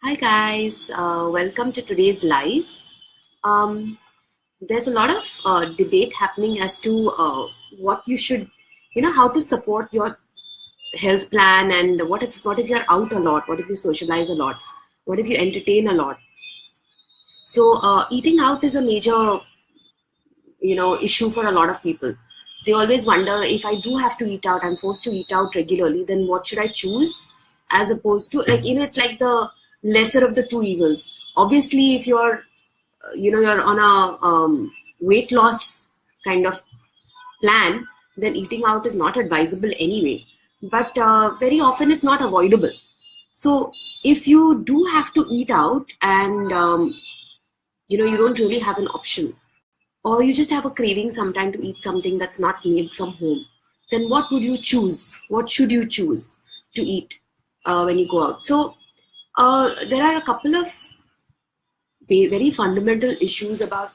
Hi guys, welcome to today's live. Um, there's a lot of debate happening as to what you should, how to support your health plan, and what if you're out a lot, what if you socialize a lot, what if you entertain a lot. So eating out is a major, issue for a lot of people. They always wonder, if I do have to eat out, I'm forced to eat out regularly, then what should I choose? As opposed to, it's like the lesser of the two evils. Obviously, if you're on a weight loss kind of plan, then eating out is not advisable anyway. But very often it's not avoidable. So if you do have to eat out, and you don't really have an option, or you just have a craving sometime to eat something that's not made from home, then what would you choose? What should you choose to eat when you go out? So there are a couple of very fundamental issues about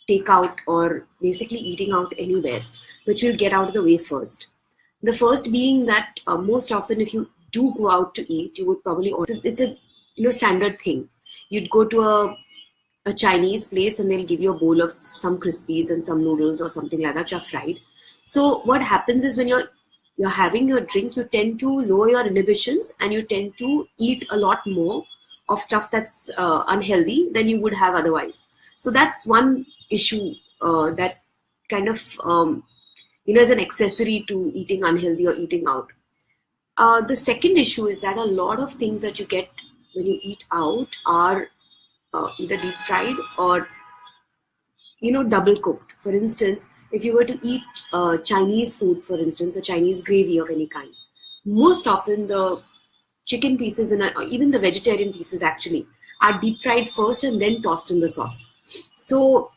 takeout, or basically eating out anywhere, which we'll get out of the way first. The first being that most often, if you do go out to eat, you would probably order. It's a standard thing. You'd go to a Chinese place and they'll give you a bowl of some Crispies and some noodles or something like that, which are fried. So what happens is, when you're having your drink, you tend to lower your inhibitions and you tend to eat a lot more of stuff that's unhealthy than you would have otherwise. So that's one issue that kind of is an accessory to eating unhealthy or eating out. The second issue is that a lot of things that you get when you eat out are either deep fried or double cooked. For instance, if you were to eat Chinese food, for instance, a Chinese gravy of any kind, most often the chicken pieces and even the vegetarian pieces actually are deep fried first and then tossed in the sauce. So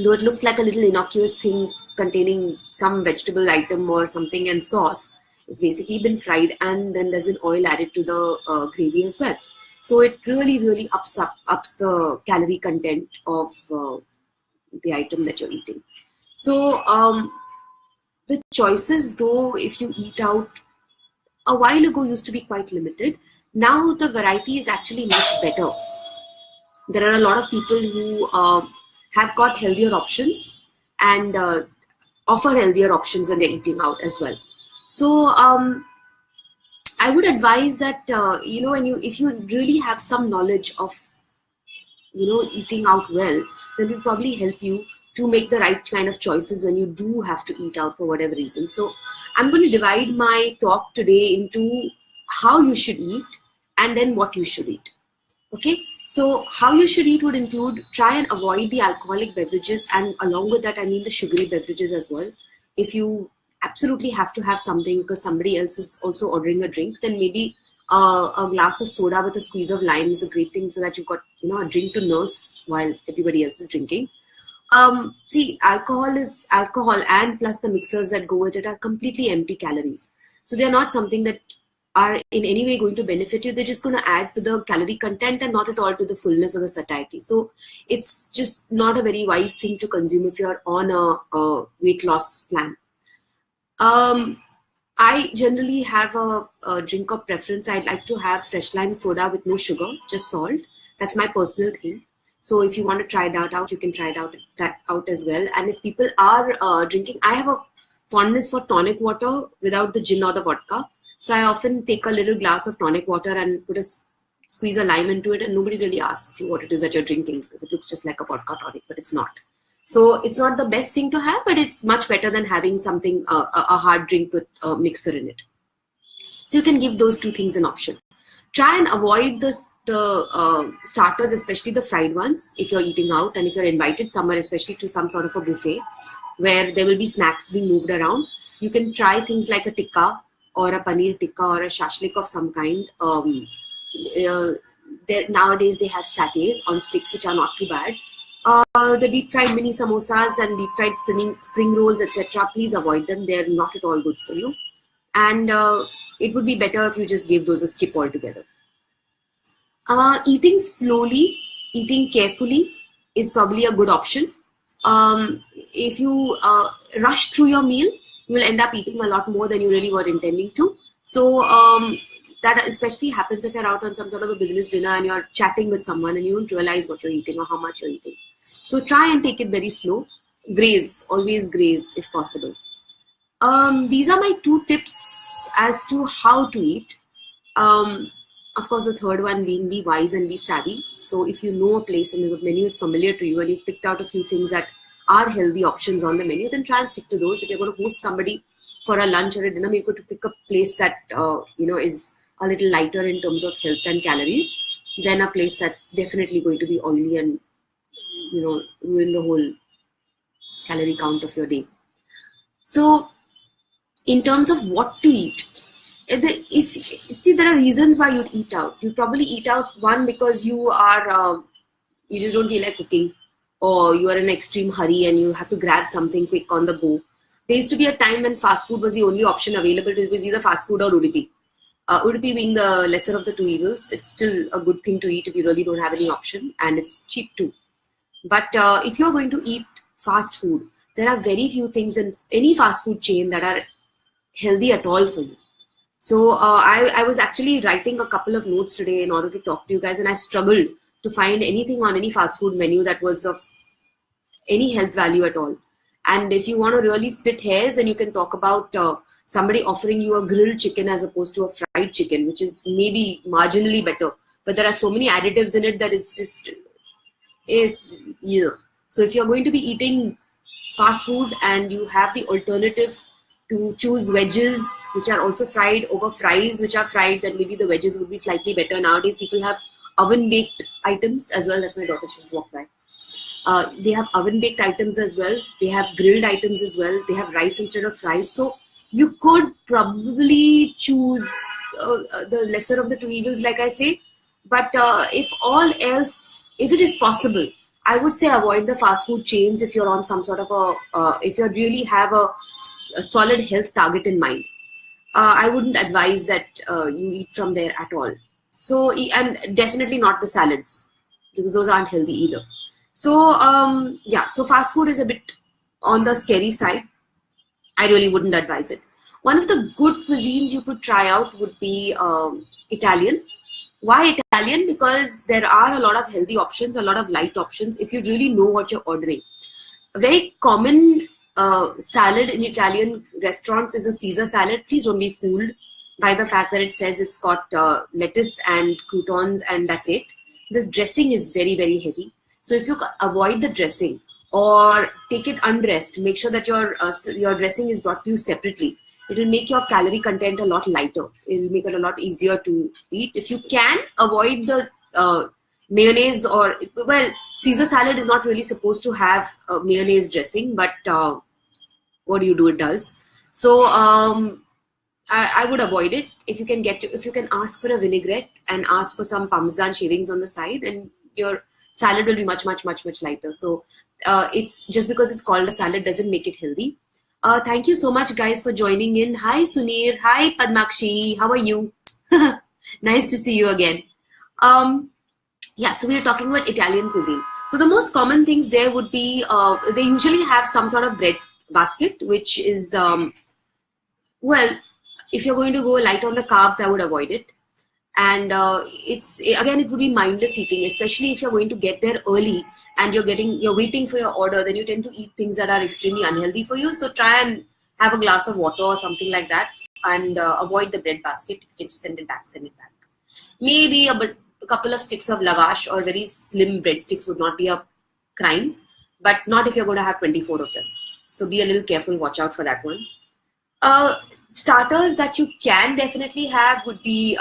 though it looks like a little innocuous thing containing some vegetable item or something and sauce, it's basically been fried, and then there's an oil added to the gravy as well. So it really ups the calorie content of the item that you're eating. So the choices, though, if you eat out, a while ago used to be quite limited. Now the variety is actually much better. There are a lot of people who have got healthier options and offer healthier options when they're eating out as well. So I would advise that if you really have some knowledge of eating out well, then it will probably help you to make the right kind of choices when you do have to eat out for whatever reason. So I'm going to divide my talk today into how you should eat and then what you should eat. Okay, so how you should eat would include, try and avoid the alcoholic beverages, and along with that I mean the sugary beverages as well. If you absolutely have to have something because somebody else is also ordering a drink, then maybe a glass of soda with a squeeze of lime is a great thing, so that you've got a drink to nurse while everybody else is drinking. See, alcohol is alcohol, and plus the mixers that go with it are completely empty calories. So they're not something that are in any way going to benefit you. They're just going to add to the calorie content and not at all to the fullness or the satiety. So it's just not a very wise thing to consume if you're on a weight loss plan. I generally have a drink of preference. I like to have fresh lime soda with no sugar, just salt. That's my personal thing. So if you want to try that out, you can try that out as well. And if people are drinking, I have a fondness for tonic water without the gin or the vodka. So I often take a little glass of tonic water and squeeze a lime into it, and nobody really asks you what it is that you're drinking, because it looks just like a vodka tonic, but it's not. So it's not the best thing to have, but it's much better than having something, a hard drink with a mixer in it. So you can give those two things an option. Try and avoid the starters, especially the fried ones, if you're eating out, and if you're invited somewhere, especially to some sort of a buffet where there will be snacks being moved around. You can try things like a tikka or a paneer tikka or a shashlik of some kind. Nowadays they have satays on sticks, which are not too bad. The deep fried mini samosas and deep fried spring rolls, etc., please avoid them. They're not at all good for you. And it would be better if you just gave those a skip altogether. Eating slowly, eating carefully is probably a good option. If you rush through your meal, you will end up eating a lot more than you really were intending to. So that especially happens if you're out on some sort of a business dinner and you're chatting with someone and you don't realize what you're eating or how much you're eating. So try and take it very slow. Graze, always graze if possible. These are my 2 tips as to how to eat. Of course, the third one being be wise and be savvy. So if you know a place and the menu is familiar to you and you've picked out a few things that are healthy options on the menu, then try and stick to those. If you're going to host somebody for a lunch or a dinner, make sure to pick a place that is a little lighter in terms of health and calories than a place that's definitely going to be oily and ruin the whole calorie count of your day. So in terms of what to eat, there are reasons why you'd eat out. You probably eat out, one, because you just don't feel like cooking, or you are in an extreme hurry and you have to grab something quick on the go. There used to be a time when fast food was the only option available. It was either fast food or Udupi. Udupi being the lesser of the 2 evils. It's still a good thing to eat if you really don't have any option, and it's cheap too. But if you're going to eat fast food, there are very few things in any fast food chain that are healthy at all for you. So I was actually writing a couple of notes today in order to talk to you guys, and I struggled to find anything on any fast food menu that was of any health value at all. And if you want to really split hairs, then you can talk about somebody offering you a grilled chicken as opposed to a fried chicken, which is maybe marginally better. But there are so many additives in it that it's yeah. So if you're going to be eating fast food and you have the alternative to choose wedges, which are also fried, over fries, which are fried, then maybe the wedges would be slightly better. Nowadays, people have oven-baked items as well. That's my daughter, she just walked by. They have oven-baked items as well. They have grilled items as well. They have rice instead of fries. So you could probably choose the lesser of the 2 evils, like I say. But if it is possible, I would say avoid the fast food chains if you're on some sort of if you really have a solid health target in mind. I wouldn't advise that you eat from there at all. So, and definitely not the salads, because those aren't healthy either. So, so fast food is a bit on the scary side. I really wouldn't advise it. One of the good cuisines you could try out would be Italian. Why Italian? Because there are a lot of healthy options, a lot of light options, if you really know what you're ordering. A very common salad in Italian restaurants is a Caesar salad. Please don't be fooled by the fact that it says it's got lettuce and croutons and that's it. The dressing is very, very heavy. So if you avoid the dressing or take it undressed, make sure that your dressing is brought to you separately. It will make your calorie content a lot lighter. It will make it a lot easier to eat. If you can avoid the mayonnaise Caesar salad is not really supposed to have mayonnaise dressing, but what do you do? It does. So I would avoid it. If you can ask for a vinaigrette and ask for some Parmesan shavings on the side, and your salad will be much, much, much, much lighter. So it's just because it's called a salad doesn't make it healthy. Thank you so much, guys, for joining in. Hi, Sunir. Hi, Padmakshi. How are you? Nice to see you again. So we are talking about Italian cuisine. So the most common things there would be, they usually have some sort of bread basket, which is, if you're going to go light on the carbs, I would avoid it. And it would be mindless eating, especially if you're going to get there early and you're waiting for your order, then you tend to eat things that are extremely unhealthy for you. So try and have a glass of water or something like that, and avoid the bread basket. If you can just send it back. Maybe a couple of sticks of lavash or very slim breadsticks would not be a crime, but not if you're going to have 24 of them. So be a little careful, watch out for that one. Starters that you can definitely have would be,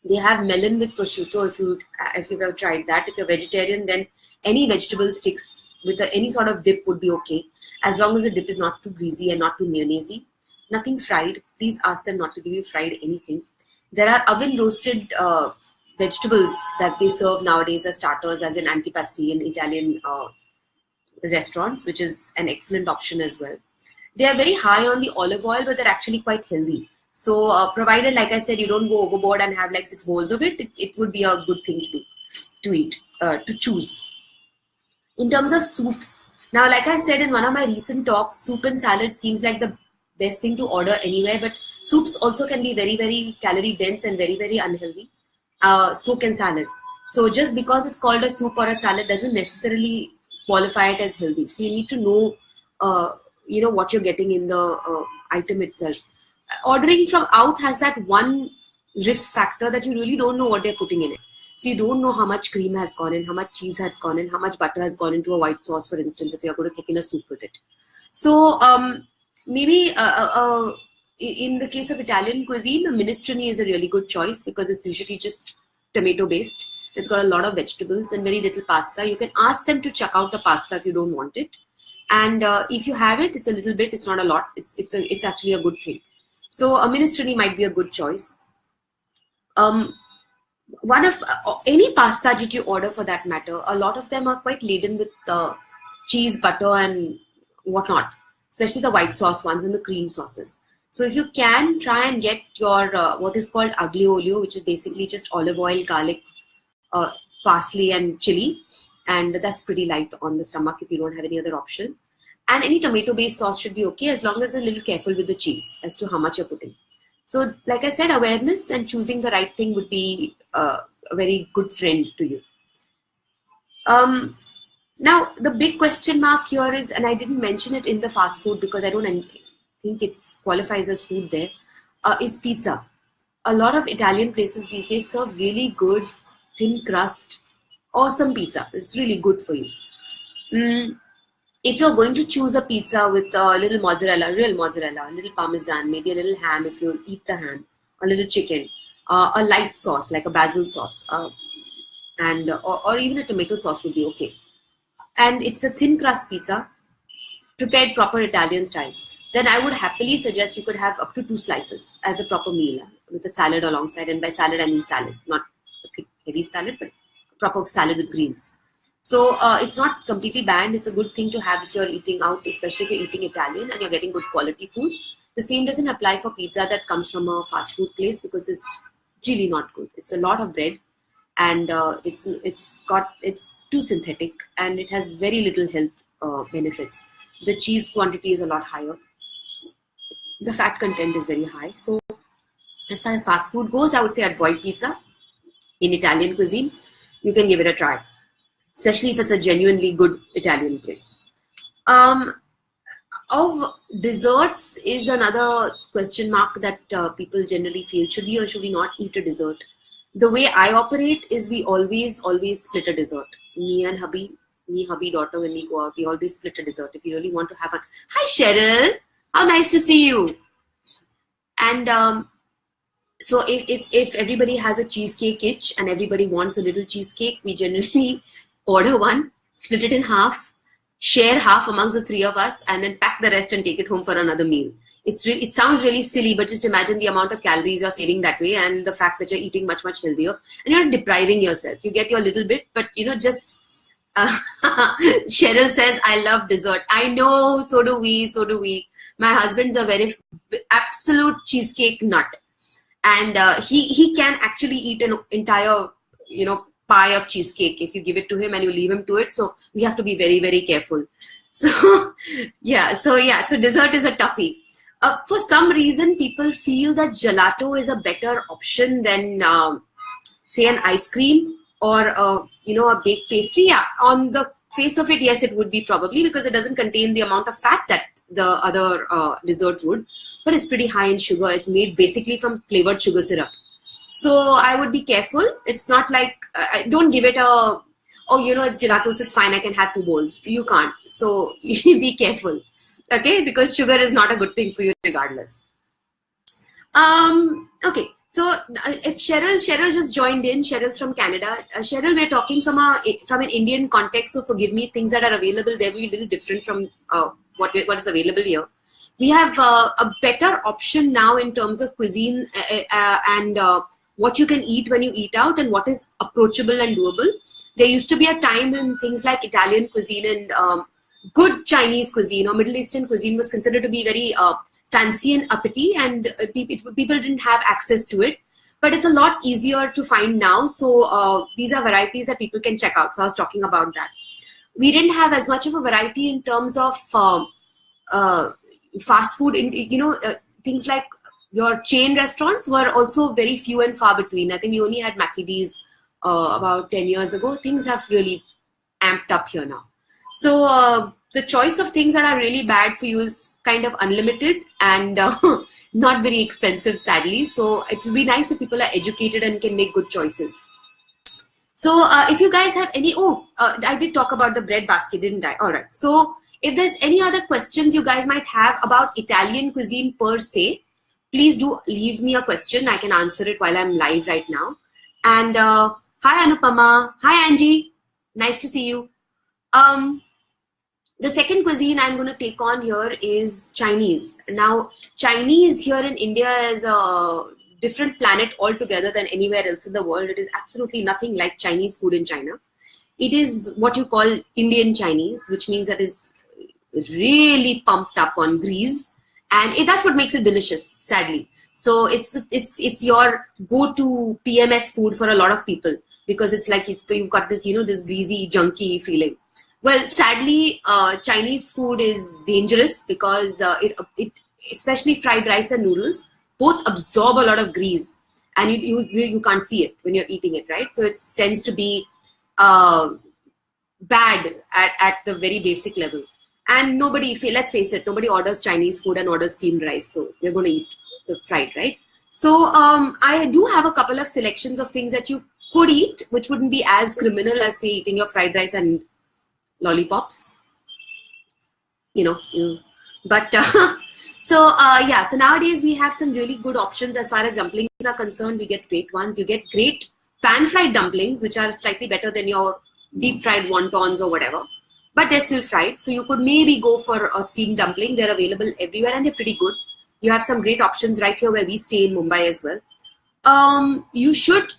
they have melon with prosciutto if you've ever tried that. If you're vegetarian, then any vegetable sticks with any sort of dip would be okay, as long as the dip is not too greasy and not too mayonnaisey. Nothing fried. Please ask them not to give you fried anything. There are oven roasted vegetables that they serve nowadays as starters, as an antipasti in Italian restaurants, which is an excellent option as well. They are very high on the olive oil, but they're actually quite healthy. So provided, like I said, you don't go overboard and have like 6 bowls of it, it would be a good thing to do, to eat, to choose. In terms of soups, now, like I said in one of my recent talks, soup and salad seems like the best thing to order anywhere, but Soups also can be very, very calorie dense and very, very unhealthy. So can salad. So just because it's called a soup or a salad doesn't necessarily qualify it as healthy. So you need to know, what you're getting in the item itself. Ordering from out has that one risk factor that you really don't know what they're putting in it. So you don't know how much cream has gone in, how much cheese has gone in, how much butter has gone into a white sauce, for instance, if you're going to thicken a soup with it. So maybe in the case of Italian cuisine, the minestrone is a really good choice because it's usually just tomato based. It's got a lot of vegetables and very little pasta. You can ask them to chuck out the pasta if you don't want it. And if you have it, it's a little bit, it's not a lot. It's actually a good thing. So a minestrone might be a good choice. One of any pasta that you order for that matter, a lot of them are quite laden with cheese, butter and whatnot, especially the white sauce ones and the cream sauces. So if you can try and get your what is called aglio olio, which is basically just olive oil, garlic, parsley and chili, and that's pretty light on the stomach if you don't have any other option. And any tomato based sauce should be okay as long as you're a little careful with the cheese as to how much you're putting. So like I said, awareness and choosing the right thing would be a very good friend to you. Now, the big question mark here is, and I didn't mention it in the fast food because I don't think it qualifies as food there, is pizza. A lot of Italian places these days serve really good, thin crust, awesome pizza. It's really good for you. If you're going to choose a pizza with a little mozzarella, real mozzarella, a little parmesan, maybe a little ham if you eat the ham, a little chicken, a light sauce like a basil sauce, and or even a tomato sauce would be okay. And it's a thin crust pizza, prepared proper Italian style, then I would happily suggest you could have up to 2 slices as a proper meal with a salad alongside. And by salad, I mean salad, not a thick, heavy salad, but a proper salad with greens. So it's not completely banned. It's a good thing to have if you're eating out, especially if you're eating Italian and you're getting good quality food. The same doesn't apply for pizza that comes from a fast food place because it's really not good. It's a lot of bread and it's too synthetic and it has very little health benefits. The cheese quantity is a lot higher. The fat content is very high. So as far as fast food goes, I would say avoid pizza. In Italian cuisine, you can give it a try, especially if it's a genuinely good Italian place. Of desserts is another question mark that people generally feel, should we or should we not eat a dessert? The way I operate is we always split a dessert. Me, hubby, daughter, when we go out, we always split a dessert. If you really want to have a, hi Cheryl, how nice to see you. And so if everybody has a cheesecake itch and everybody wants a little cheesecake, we generally order one, split it in half, share half amongst the 3 of us, and then pack the rest and take it home for another meal. It sounds really silly, but just imagine the amount of calories you're saving that way and the fact that you're eating much, much healthier and you're not depriving yourself. You get your little bit, but just Cheryl says, I love dessert. I know, so do we. My husband's a very absolute cheesecake nut. And he can actually eat an entire, pie of cheesecake if you give it to him and you leave him to it. So we have to be very, very careful. So so dessert is a toughie. For some reason, people feel that gelato is a better option than, say, an ice cream or a baked pastry. Yeah, on the face of it, yes, it would be probably because it doesn't contain the amount of fat that the other dessert would, but it's pretty high in sugar. It's made basically from flavored sugar syrup. So I would be careful. It's not like, don't give it it's gelato, so it's fine, I can have 2 bowls. You can't. So be careful. Okay, because sugar is not a good thing for you regardless. Okay, so if Cheryl just joined in, Cheryl's from Canada. Cheryl, we're talking from an Indian context, so forgive me, things that are available there will be a little different from what is available here. We have a better option now in terms of cuisine and what you can eat when you eat out and what is approachable and doable. There used to be a time when things like Italian cuisine and good Chinese cuisine or Middle Eastern cuisine was considered to be very fancy and uppity, and people didn't have access to it. But it's a lot easier to find now. So these are varieties that people can check out. So I was talking about that. We didn't have as much of a variety in terms of fast food, things like your chain restaurants were also very few and far between. I think we only had Mackie D's about 10 years ago. Things have really amped up here now. So the choice of things that are really bad for you is kind of unlimited and not very expensive, sadly. So it would be nice if people are educated and can make good choices. So if you guys have any, I did talk about the bread basket, didn't I? All right. So if there's any other questions you guys might have about Italian cuisine per se, please do leave me a question. I can answer it while I'm live right now. And hi Anupama, hi Angie, nice to see you. The second cuisine I'm going to take on here is Chinese. Now, Chinese here in India is a different planet altogether than anywhere else in the world. It is absolutely nothing like Chinese food in China. It is what you call Indian Chinese, which means that is really pumped up on grease, and that's what makes it delicious, sadly. So it's your go-to PMS food for a lot of people, because it's like you've got this, this greasy, junky feeling. Well, sadly, Chinese food is dangerous because it especially fried rice and noodles, both absorb a lot of grease, and you can't see it when you're eating it, right? So it tends to be bad at the very basic level. And let's face it, nobody orders Chinese food and orders steamed rice. So you're going to eat the fried, right? So I do have a couple of selections of things that you could eat, which wouldn't be as criminal as, say, eating your fried rice and lollipops. But so nowadays we have some really good options as far as dumplings are concerned. We get great ones. You get great pan-fried dumplings, which are slightly better than your deep-fried wontons or whatever. But they're still fried. So you could maybe go for a steamed dumpling. They're available everywhere and they're pretty good. You have some great options right here where we stay in Mumbai as well. You should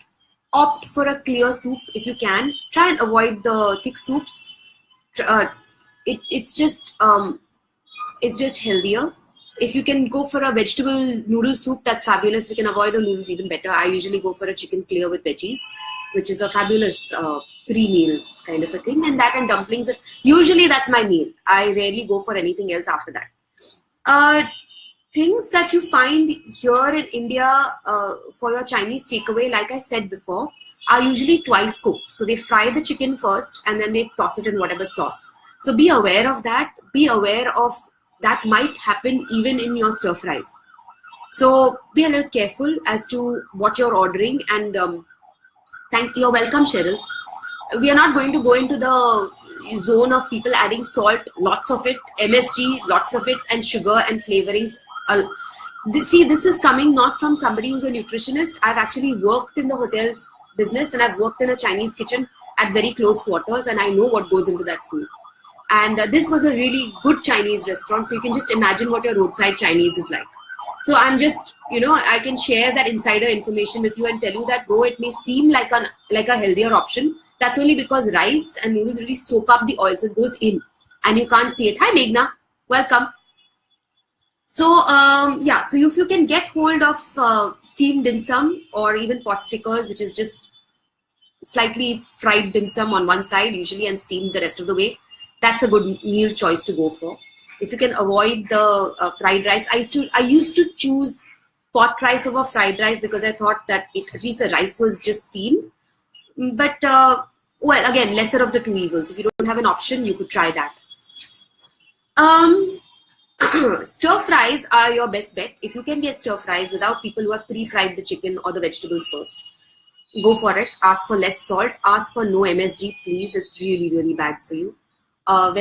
opt for a clear soup if you can. Try and avoid the thick soups. It's just healthier. If you can go for a vegetable noodle soup, that's fabulous. We can avoid the noodles even better. I usually go for a chicken clear with veggies, which is a fabulous pre-meal kind of a thing. And that and dumplings, usually that's my meal. I rarely go for anything else after that. Things that you find here in India for your Chinese takeaway, like I said before, are usually twice cooked. So they fry the chicken first and then they toss it in whatever sauce. So be aware of that. Be aware of that might happen even in your stir fries. So be a little careful as to what you're ordering. And you're welcome, Cheryl. We are not going to go into the zone of people adding salt, lots of it, MSG, lots of it, and sugar and flavorings. See, this is coming not from somebody who's a nutritionist. I've actually worked in the hotel business and I've worked in a Chinese kitchen at very close quarters, and I know what goes into that food. And this was a really good Chinese restaurant, so you can just imagine what your roadside Chinese is like. So I'm just, I can share that insider information with you and tell you that though it may seem like a healthier option, that's only because rice and noodles really soak up the oil, so it goes in and you can't see it. Hi Meghna, welcome. So so if you can get hold of steamed dim sum or even pot stickers, which is just slightly fried dim sum on one side usually and steamed the rest of the way, that's a good meal choice to go for. If you can avoid the fried rice, I used to choose pot rice over fried rice because I thought that at least the rice was just steamed. But well, again, lesser of the two evils. If you don't have an option, you could try that. Stir fries are your best bet. If you can get stir fries without people who have pre-fried the chicken or the vegetables first, go for it. Ask for less salt. Ask for no MSG, please. It's really, really bad for you. A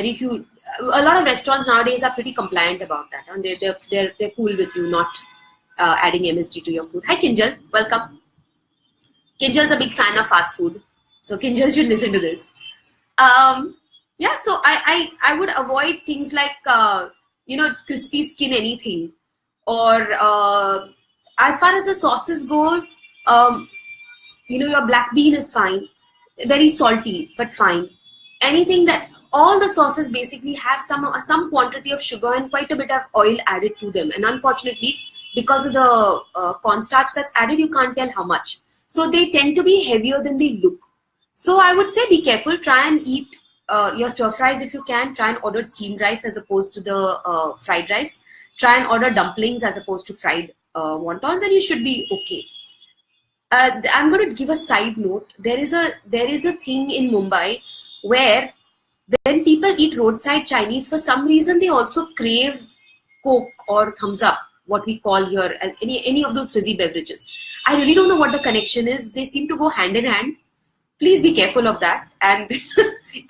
lot of restaurants nowadays are pretty compliant about that, and they're cool with you not adding MSG to your food. Hi Kinjal, welcome. Kinjal's a big fan of fast food, so Kinjal should listen to this. So I would avoid things like crispy skin anything, or as far as the sauces go, your black bean is fine, very salty but fine. Anything that all the sauces basically have some quantity of sugar and quite a bit of oil added to them, and unfortunately because of the cornstarch that's added, you can't tell how much. So they tend to be heavier than they look. So I would say be careful. Try and eat your stir fries if you can. Try and order steamed rice as opposed to the fried rice. Try and order dumplings as opposed to fried wontons, and you should be okay. I'm going to give a side note. There is a thing in Mumbai where when people eat roadside Chinese, for some reason they also crave Coke or Thumbs Up, what we call here, any of those fizzy beverages. I really don't know what the connection is. They seem to go hand in hand. Please be careful of that. And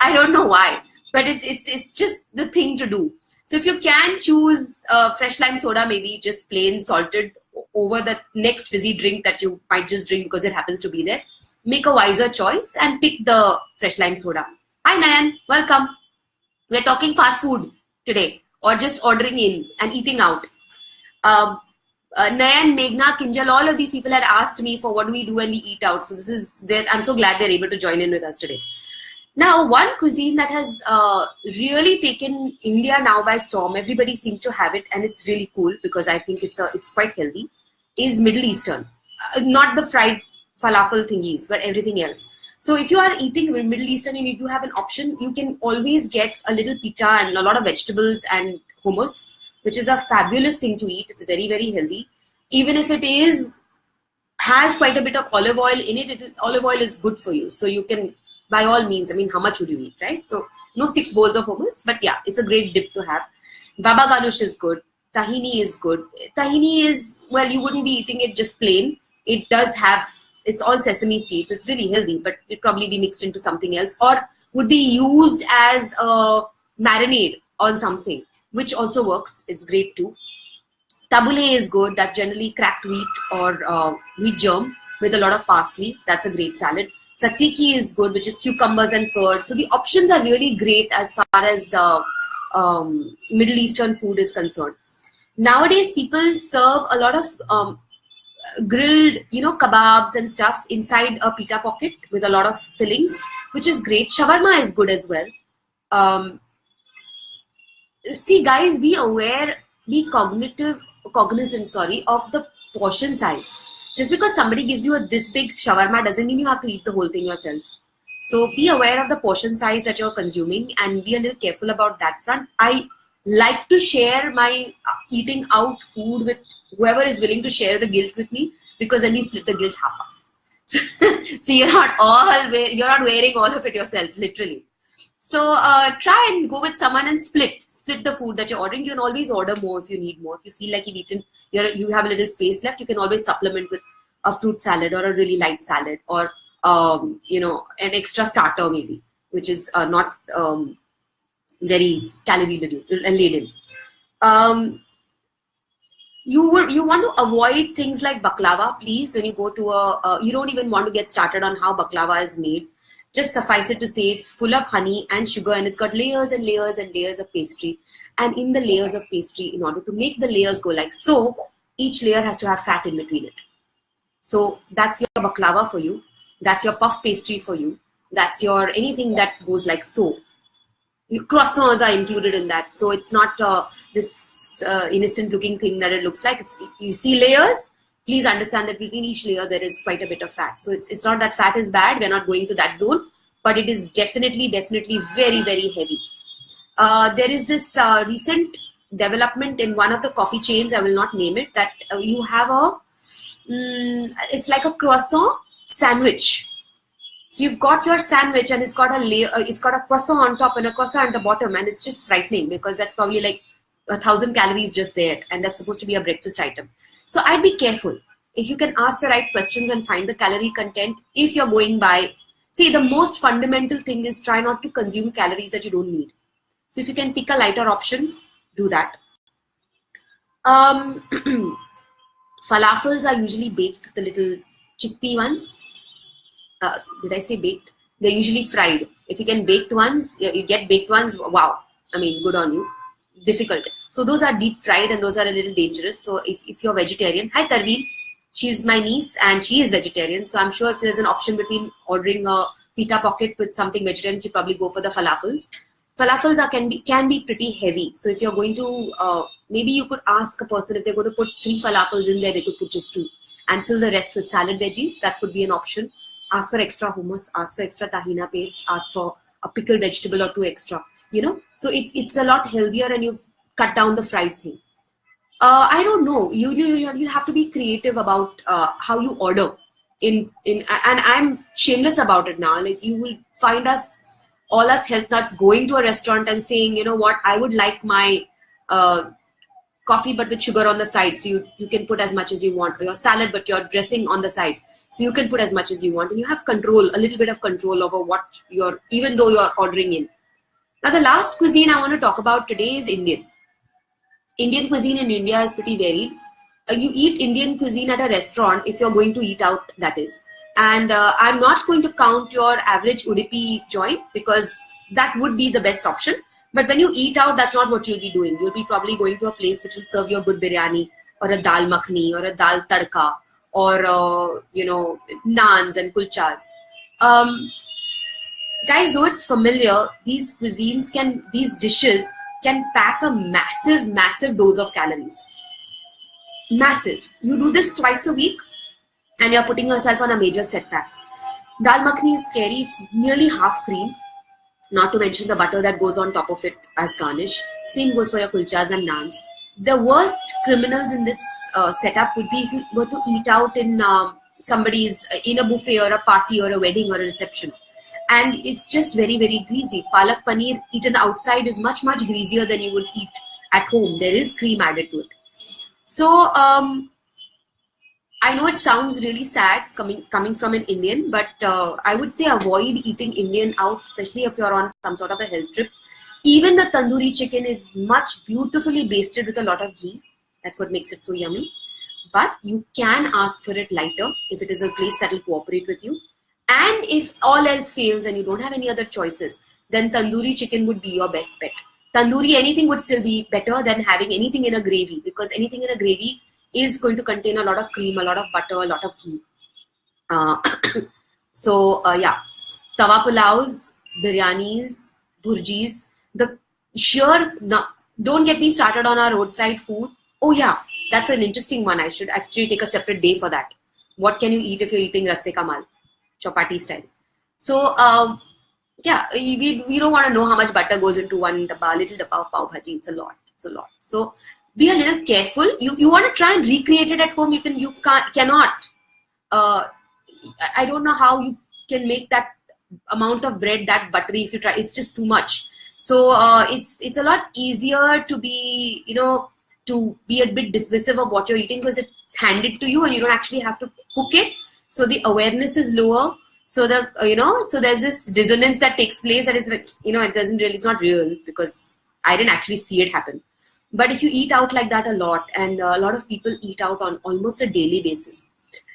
I don't know why, but it's just the thing to do. So if you can choose fresh lime soda, maybe just plain salted, over the next fizzy drink that you might just drink because it happens to be there, make a wiser choice and pick the fresh lime soda. Hi Nayan, welcome. We're talking fast food today, or just ordering in and eating out. Nayan, Meghna, Kinjal, all of these people had asked me for what do we do when we eat out. So I'm so glad they're able to join in with us today. Now, one cuisine that has really taken India now by storm, everybody seems to have it, and it's really cool because I think it's quite healthy, is Middle Eastern. Not the fried falafel thingies, but everything else. So if you are eating Middle Eastern and you do have an option, you can always get a little pita and a lot of vegetables and hummus, which is a fabulous thing to eat. It's very, very healthy. Even if it has quite a bit of olive oil in it, olive oil is good for you. So you can, by all means, I mean, how much would you eat, right? So no 6 bowls of hummus, but yeah, it's a great dip to have. Baba ganoush is good. Tahini is good. Tahini is, well, you wouldn't be eating it just plain. It does have, it's all sesame seeds. It's really healthy, but it'd probably be mixed into something else, or would be used as a marinade on something, which also works. It's great too. Tabbouleh is good. That's generally cracked wheat or wheat germ with a lot of parsley. That's a great salad. Tzatziki is good, which is cucumbers and curd. So the options are really great as far as Middle Eastern food is concerned. Nowadays, people serve a lot of grilled, kebabs and stuff inside a pita pocket with a lot of fillings, which is great. Shawarma is good as well. See, guys, be cognizant of the portion size. Just because somebody gives you this big shawarma doesn't mean you have to eat the whole thing yourself. So be aware of the portion size that you're consuming and be a little careful about that front. I like to share my eating out food with whoever is willing to share the guilt with me, because then we split the guilt half. So you're not wearing all of it yourself, literally. So try and go with someone and split the food that you're ordering. You can always order more if you need more. If you feel like you've eaten, you have a little space left, you can always supplement with a fruit salad or a really light salad, or an extra starter maybe, which is not very calorie laden. You want to avoid things like baklava, please. When you go to you don't even want to get started on how baklava is made. Just suffice it to say it's full of honey and sugar, and it's got layers and layers and layers of pastry. And in the layers of pastry, in order to make the layers go like so, each layer has to have fat in between it. So that's your baklava for you. That's your puff pastry for you. That's your anything that goes like so. Your croissants are included in that. So it's not this innocent looking thing that it looks like. You see layers. Please understand that between each layer there is quite a bit of fat. So it's not that fat is bad. We're not going to that zone, but it is definitely very, very heavy. There is this recent development in one of the coffee chains. I will not name it. That you have it's like a croissant sandwich. So you've got your sandwich and it's got a layer. It's got a croissant on top and a croissant at the bottom, and it's just frightening because that's probably like 1,000 calories just there, and that's supposed to be a breakfast item. So I'd be careful. If you can ask the right questions and find the calorie content, if you're going by, see, the most fundamental thing is try not to consume calories that you don't need. So if you can pick a lighter option, do that. Falafels are usually baked, the little chickpea ones. Did I say baked? They're usually fried. If you can baked ones, you get baked ones, wow. I mean, good on you. Difficult. So those are deep fried and those are a little dangerous. So if you're vegetarian, hi Tarveen, she's my niece and she is vegetarian. So I'm sure if there's an option between ordering a pita pocket with something vegetarian, she'd probably go for the falafels. Falafels can be pretty heavy. So if you're going to, maybe you could ask a person if they're going to put 3 falafels in there, they could put just 2 and fill the rest with salad veggies. That could be an option. Ask for extra hummus, ask for extra tahina paste, ask for a pickled vegetable or 2 extra, So it's a lot healthier and you've cut down the fried thing. I don't know. You have to be creative about how you order. And I'm shameless about it now. Like, you will find all us health nuts going to a restaurant and saying, you know what, I would like my coffee but with sugar on the side, so you can put as much as you want, or your salad but your dressing on the side, so you can put as much as you want, and you have control, a little bit of control over what you're, even though you're ordering in. Now, the last cuisine I want to talk about today is Indian. Indian cuisine in India is pretty varied. You eat Indian cuisine at a restaurant if you're going to eat out, that is. And I'm not going to count your average Udupi joint, because that would be the best option. But when you eat out, that's not what you'll be doing. You'll be probably going to a place which will serve you a good biryani, or a dal makhani, or a dal tadka, or naans and kulchas. Guys, though it's familiar, these dishes can pack a massive dose of calories. Massive. You do this twice a week and you're putting yourself on a major setback. Dal makhani is scary. It's nearly half cream, not to mention the butter that goes on top of it as garnish. Same goes for your kulchas and naans. The worst criminals in this setup would be if you were to eat out in in a buffet or a party or a wedding or a reception. And it's just very greasy. Palak paneer eaten outside is much greasier than you would eat at home. There is cream added to it. So I know it sounds really sad coming from an Indian, but I would say avoid eating Indian out, especially if you're on some sort of a health trip. Even the tandoori chicken is much beautifully basted with a lot of ghee. That's what makes it so yummy. But you can ask for it lighter if it is a place that will cooperate with you. And if all else fails and you don't have any other choices, then tandoori chicken would be your best bet. Tandoori anything would still be better than having anything in a gravy, because anything in a gravy is going to contain a lot of cream, a lot of butter, a lot of ghee. Yeah, tawa pulaus, biryanis, bhurjis, don't get me started on our roadside food. Oh yeah, that's an interesting one. I should actually take a separate day for that. What can you eat if you're eating raste ka mal, chapati style? So yeah, we don't want to know how much butter goes into one little dabba of pav bhaji. It's a lot. So be a little careful. You want to try and recreate it at home. You cannot. I don't know how you can make that amount of bread that buttery if you try. It's just too much. So it's a lot easier to be a bit dismissive of what you're eating, because it's handed to you and you don't actually have to cook it. So the awareness is lower. So so there's this dissonance that takes place that is it's not real, because I didn't actually see it happen. But if you eat out like that a lot, and a lot of people eat out on almost a daily basis,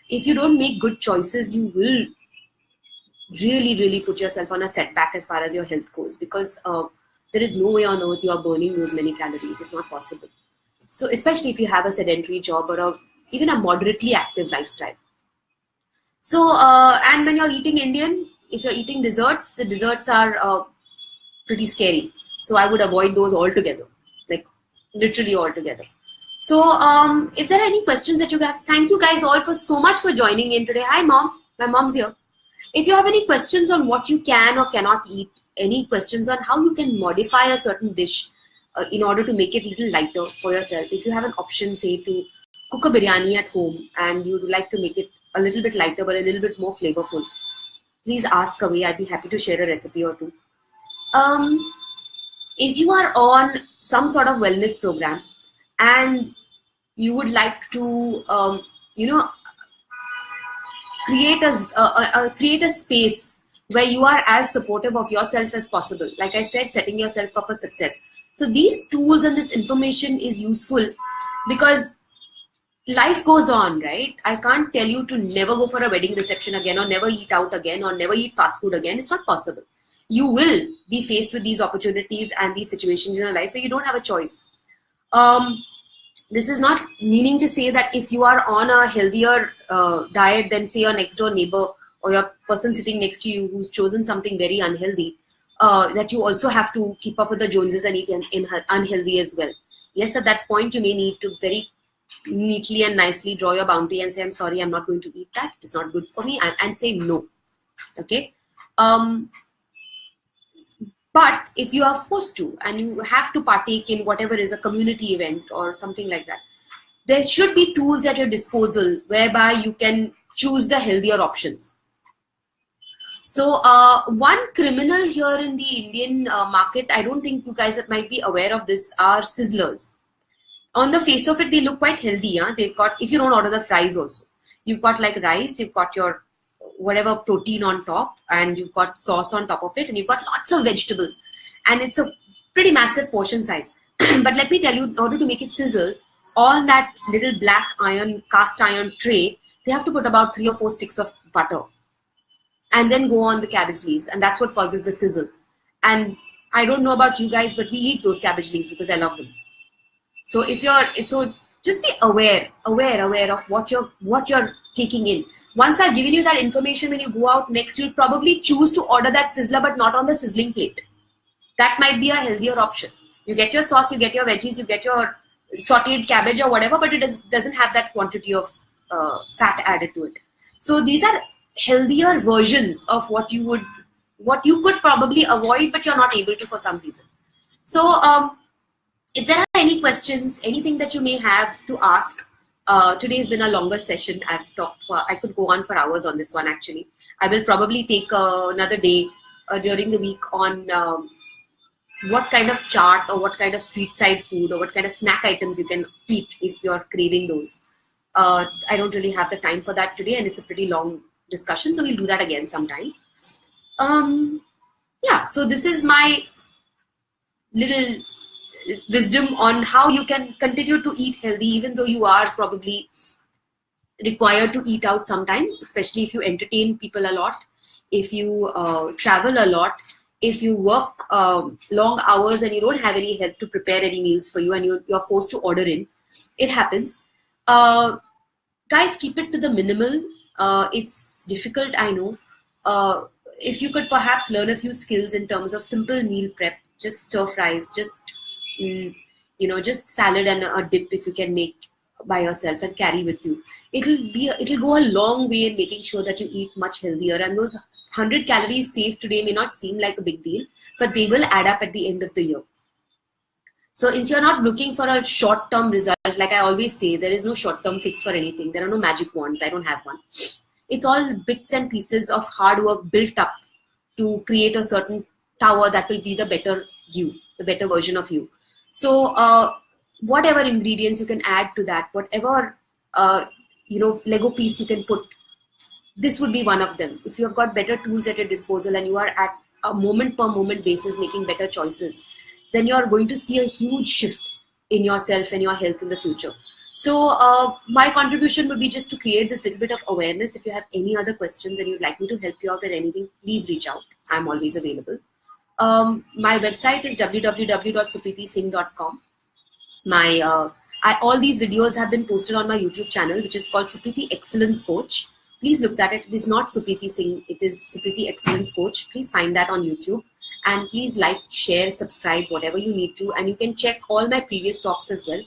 if you don't make good choices, you will really put yourself on a setback as far as your health goes, because there is no way on earth you are burning those many calories. It's not possible. So especially if you have a sedentary job or even a moderately active lifestyle. So and when you're eating Indian, if you're eating desserts, the desserts are pretty scary. So I would avoid those altogether, like literally altogether. So if there are any questions that you have, thank you guys all for so much for joining in today. Hi mom, my mom's here. If you have any questions on what you can or cannot eat, any questions on how you can modify a certain dish in order to make it a little lighter for yourself, if you have an option, say, to cook a biryani at home and you would like to make it a little bit lighter but a little bit more flavorful, please ask away. I'd be happy to share a recipe or two. If you are on some sort of wellness program and you would like to, create a space where you are as supportive of yourself as possible. Like I said, setting yourself up for success. So these tools and this information is useful because life goes on, right? I can't tell you to never go for a wedding reception again, or never eat out again, or never eat fast food again. It's not possible. You will be faced with these opportunities and these situations in your life where you don't have a choice. This is not meaning to say that if you are on a healthier diet than, say, your next door neighbor or your person sitting next to you who's chosen something very unhealthy, that you also have to keep up with the Joneses and eat unhealthy as well. Yes, at that point, you may need to very neatly and nicely draw your boundary and say, I'm sorry, I'm not going to eat that. It's not good for me. And say no. Okay. But if you are forced to and you have to partake in whatever is a community event or something like that, there should be tools at your disposal whereby you can choose the healthier options. So one criminal here in the Indian market, I don't think you guys might be aware of this, are Sizzlers. On the face of it, they look quite healthy. Huh? They've got, if you don't order the fries also, you've got like rice, you've got your whatever protein on top, and you've got sauce on top of it, and you've got lots of vegetables. And it's a pretty massive portion size. But let me tell you, in order to make it sizzle, on that little black cast iron tray, they have to put about 3 or 4 sticks of butter and then go on the cabbage leaves. And that's what causes the sizzle. And I don't know about you guys, but we eat those cabbage leaves because I love them. So just be aware of what you're taking in. Once I've given you that information, when you go out next, you'll probably choose to order that sizzler, but not on the sizzling plate. That might be a healthier option. You get your sauce, you get your veggies, you get your sauteed cabbage or whatever, but it doesn't have that quantity of fat added to it. So these are healthier versions of what you could probably avoid, but you're not able to for some reason. So if there are any questions, anything that you may have to ask, today's been a longer session. I've talked. I could go on for hours on this one. Actually, I will probably take another day during the week on what kind of chaat or what kind of street side food or what kind of snack items you can eat if you're craving those. I don't really have the time for that today, and it's a pretty long discussion, so we'll do that again sometime. Yeah. So this is my little wisdom on how you can continue to eat healthy, even though you are probably required to eat out sometimes, especially if you entertain people a lot, if you travel a lot, if you work long hours and you don't have any help to prepare any meals for you and you're forced to order in. It happens. Guys, keep it to the minimal. It's difficult, I know. If you could perhaps learn a few skills in terms of simple meal prep, just stir fries, just salad and a dip if you can make by yourself and carry with you. It'll go a long way in making sure that you eat much healthier. And those 100 calories saved today may not seem like a big deal, but they will add up at the end of the year. So if you're not looking for a short-term result, like I always say, there is no short-term fix for anything. There are no magic wands. I don't have one. It's all bits and pieces of hard work built up to create a certain tower that will be the better you, the better version of you. So whatever ingredients you can add to that, whatever Lego piece you can put, this would be one of them. If you have got better tools at your disposal and you are at a moment per moment basis making better choices, then you are going to see a huge shift in yourself and your health in the future. So my contribution would be just to create this little bit of awareness. If you have any other questions and you'd like me to help you out with anything, please reach out. I'm always available. My website is www.supreetisingh.com. All these videos have been posted on my YouTube channel, which is called Supreeti Excellence Coach. Please look at it. It is not Supreeti Singh. It is Supreeti Excellence Coach. Please find that on YouTube. And please like, share, subscribe, whatever you need to. And you can check all my previous talks as well.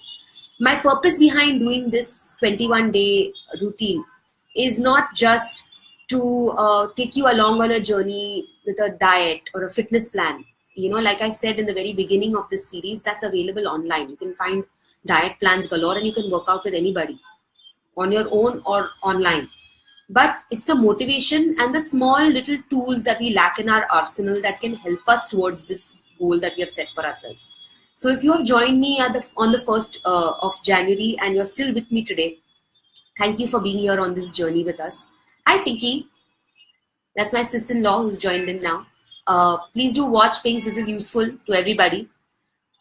My purpose behind doing this 21-day routine is not just to take you along on a journey with a diet or a fitness plan. Like I said in the very beginning of this series, that's available online. You can find diet plans galore and you can work out with anybody on your own or online. But it's the motivation and the small little tools that we lack in our arsenal that can help us towards this goal that we have set for ourselves. So if you have joined me on the 1st of January and you're still with me today, thank you for being here on this journey with us. Hi, Pinky. That's my sis-in-law who's joined in now. Please do watch things. This is useful to everybody.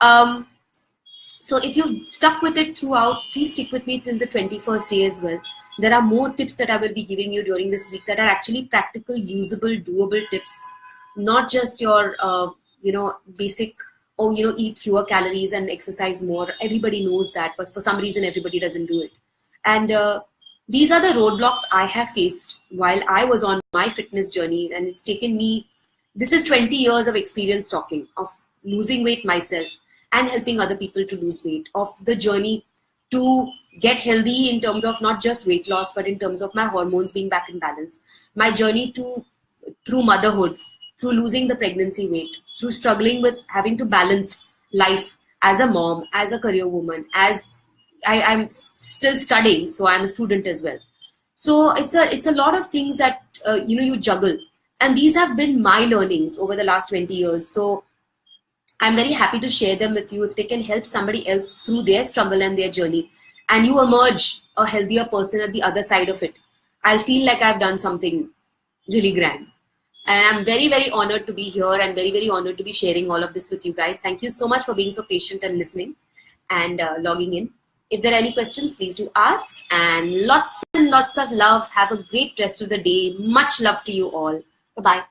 So if you've stuck with it throughout, please stick with me till the 21st day as well. There are more tips that I will be giving you during this week that are actually practical, usable, doable tips. Not just your, basic, eat fewer calories and exercise more. Everybody knows that, but for some reason, everybody doesn't do it. And these are the roadblocks I have faced while I was on my fitness journey. And it's taken me, this is 20 years of experience talking, of losing weight myself and helping other people to lose weight, of the journey to get healthy in terms of not just weight loss, but in terms of my hormones being back in balance. My journey through motherhood, through losing the pregnancy weight, through struggling with having to balance life as a mom, as a career woman, as I'm still studying, so I'm a student as well. So it's a lot of things that you juggle, and these have been my learnings over the last 20 years. So I'm very happy to share them with you if they can help somebody else through their struggle and their journey, and you emerge a healthier person at the other side of it. I'll feel like I've done something really grand. And I'm very, very honored to be here and very, very honored to be sharing all of this with you guys. Thank you so much for being so patient and listening and logging in. If there are any questions, please do ask. And lots of love. Have a great rest of the day. Much love to you all. Bye-bye.